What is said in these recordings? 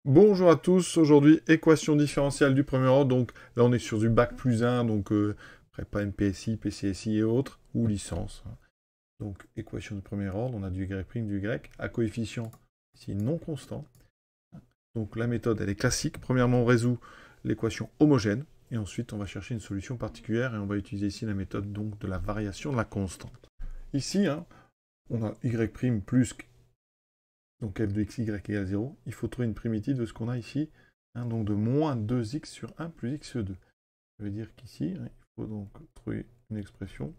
Bonjour à tous, aujourd'hui équation différentielle du premier ordre, donc là on est sur du bac plus 1, donc prépa MPSI, PCSI et autres, ou licence. Donc équation du premier ordre, on a du y', du y, à coefficient ici non constant. Donc la méthode elle est classique, premièrement on résout l'équation homogène, et ensuite on va chercher une solution particulière, et on va utiliser ici la méthode donc de la variation de la constante. Ici, on a y' plus donc f de xy égale 0, il faut trouver une primitive de ce qu'on a ici, donc de moins 2x sur 1 plus x2. Ça veut dire qu'ici, il faut donc trouver une expression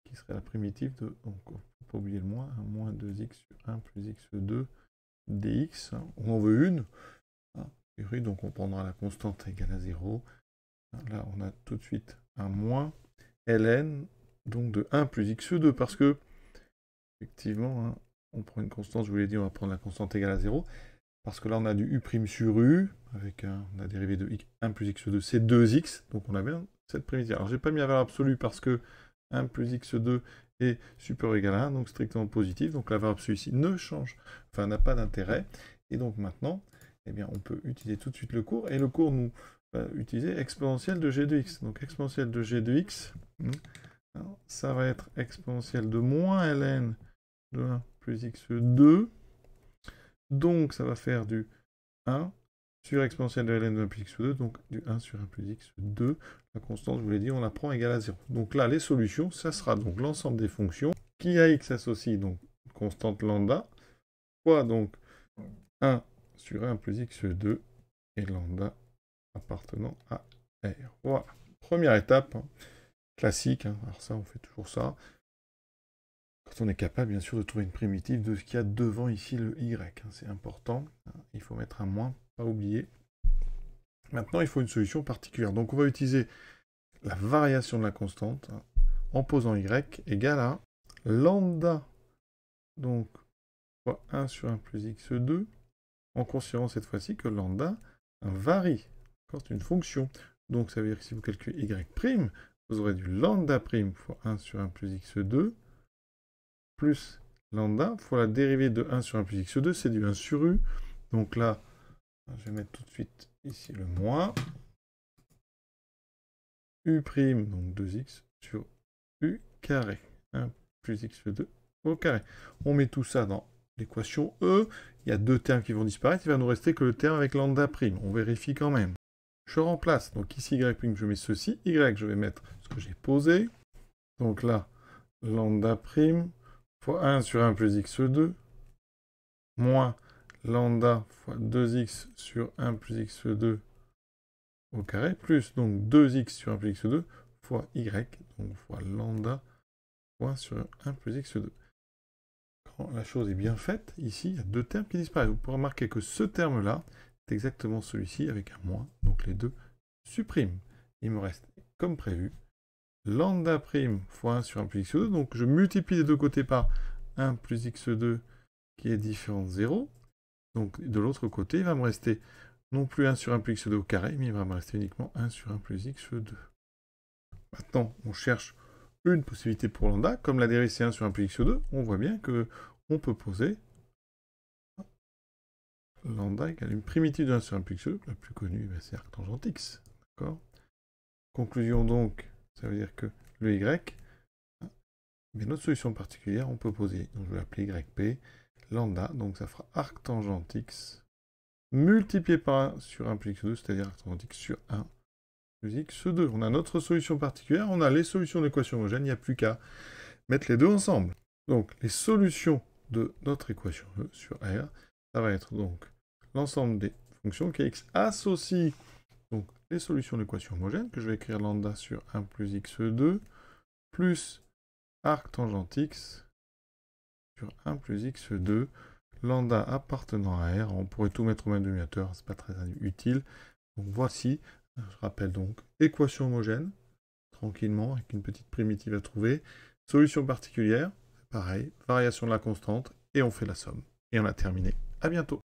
qui serait la primitive de, donc il ne faut pas oublier le moins, moins 2x sur 1 plus x2 dx, on en veut une, donc on prendra la constante égale à 0, là on a tout de suite un moins ln, donc de 1 plus x2, parce que, effectivement, on prend une constante, je vous l'ai dit, on va prendre la constante égale à 0, parce que là on a du u' sur u, avec la dérivée de 1 plus x2, c'est 2x, donc on a bien cette primitive. Alors j'ai pas mis la valeur absolue parce que 1 plus x2 est supérieur ou égal à 1, donc strictement positif, donc la valeur absolue ici ne change, enfin n'a pas d'intérêt, et donc maintenant, eh bien, on peut utiliser tout de suite le cours, et le cours nous va utiliser exponentielle de g de x. Donc exponentielle de g de x, ça va être exponentielle de moins ln de 1 plus x2, donc ça va faire du 1 sur exponentielle de ln de 1 plus x2, donc du 1 sur 1 plus x2. La constante, je vous l'ai dit, on la prend égale à 0. Donc là, les solutions, ça sera donc l'ensemble des fonctions qui à x associe donc constante lambda, fois donc 1 sur 1 plus x2 et lambda appartenant à R. Voilà. Première étape, classique, alors ça, on fait toujours ça. Quand on est capable, bien sûr, de trouver une primitive de ce qu'il y a devant ici le y. C'est important. Il faut mettre un moins, pas oublier. Maintenant, il faut une solution particulière. Donc, on va utiliser la variation de la constante en posant y égale à lambda, donc fois 1 sur 1 plus x2, en considérant cette fois-ci que lambda varie. C'est une fonction. Donc, ça veut dire que si vous calculez y', vous aurez du lambda' fois 1 sur 1 plus x2, plus lambda fois la dérivée de 1 sur 1 plus x2, c'est du 1 sur u. Donc là, je vais mettre tout de suite ici le moins. U', donc 2x, sur u carré. 1 plus x2 au carré. On met tout ça dans l'équation E. Il y a deux termes qui vont disparaître. Il va nous rester que le terme avec lambda'. On vérifie quand même. Je remplace. Donc ici, y', je mets ceci. Y, je vais mettre ce que j'ai posé. Donc là, lambda' fois 1 sur 1 plus x2, moins lambda fois 2x sur 1 plus x2 au carré, plus donc 2x sur 1 plus x2 fois y, donc fois lambda fois sur 1 plus x2. Quand la chose est bien faite, ici, il y a deux termes qui disparaissent. Vous pourrez remarquer que ce terme-là est exactement celui-ci avec un moins, donc les deux suppriment. Il me reste, comme prévu, lambda' fois 1 sur 1 plus x2, donc je multiplie les deux côtés par 1 plus x2 qui est différent de 0. Donc de l'autre côté, il va me rester non plus 1 sur 1 plus x2 au carré, mais il va me rester uniquement 1 sur 1 plus x2. Maintenant, on cherche une possibilité pour lambda. Comme la dérivée c'est 1 sur 1 plus x2, on voit bien qu'on peut poser lambda égale une primitive de 1 sur 1 plus x2. La plus connue, c'est arctangente x. D'accord. Conclusion donc, ça veut dire que le y, mais notre solution particulière, on peut poser, donc je vais l'appeler yp, lambda, donc ça fera arctangente x multiplié par 1 sur 1 plus x2, c'est-à-dire arctangente x sur 1 plus x2. On a notre solution particulière, on a les solutions de l'équation homogène, il n'y a plus qu'à mettre les deux ensemble. Donc, les solutions de notre équation E sur R, ça va être donc l'ensemble des fonctions kx associe donc les solutions de l'équation homogène, que je vais écrire lambda sur 1 plus x2, plus arctangente x sur 1 plus x2, lambda appartenant à R. On pourrait tout mettre au même dénominateur, c'est pas très utile. Donc voici, je rappelle donc, équation homogène, tranquillement, avec une petite primitive à trouver. Solution particulière, pareil, variation de la constante, et on fait la somme. Et on a terminé. À bientôt.